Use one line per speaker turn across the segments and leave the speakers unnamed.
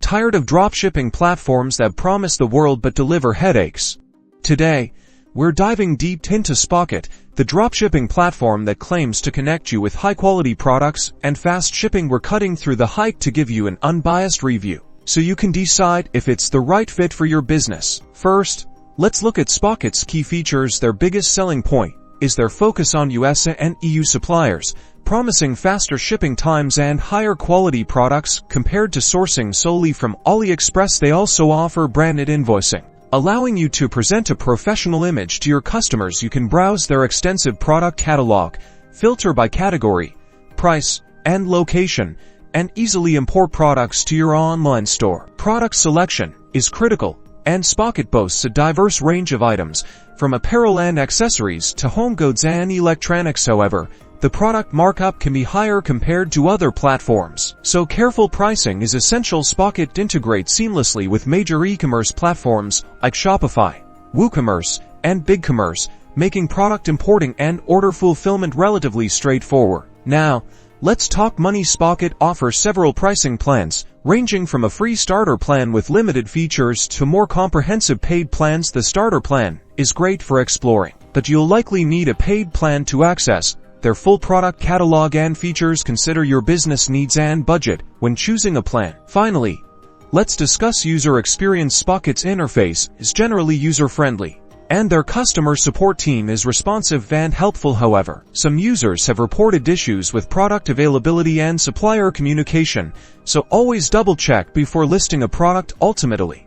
Tired of dropshipping platforms that promise the world but deliver headaches? Today, we're diving deep into Spocket, the dropshipping platform that claims to connect you with high-quality products and fast shipping. We're cutting through the hype to give you an unbiased review, so you can decide if it's the right fit for your business. First, let's look at Spocket's key features. Their biggest selling point is their focus on US and EU suppliers, promising faster shipping times and higher quality products compared to sourcing solely from AliExpress. They also offer branded invoicing, allowing you to present a professional image to your customers. You can browse their extensive product catalog, filter by category, price, and location, and easily import products to your online store. Product selection is critical, and Spocket boasts a diverse range of items, from apparel and accessories to home goods and electronics. However, the product markup can be higher compared to other platforms, so careful pricing is essential. Spocket integrates seamlessly with major e-commerce platforms like Shopify, WooCommerce, and BigCommerce, making product importing and order fulfillment relatively straightforward. Now, let's talk money. Spocket offers several pricing plans, ranging from a free starter plan with limited features to more comprehensive paid plans. The starter plan is great for exploring, but you'll likely need a paid plan to access their full product catalog and features. Consider your business needs and budget when choosing a plan. Finally, let's discuss user experience. Spocket's interface is generally user-friendly, and their customer support team is responsive and helpful. However, some users have reported issues with product availability and supplier communication, so always double-check before listing a product. Ultimately,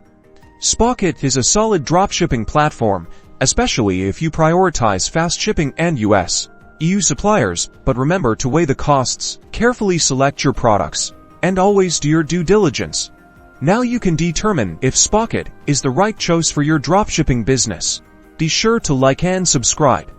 Spocket is a solid dropshipping platform, especially if you prioritize fast shipping and US, EU suppliers, but remember to weigh the costs, carefully select your products, and always do your due diligence. Now you can determine if Spocket is the right choice for your dropshipping business. Be sure to like and subscribe.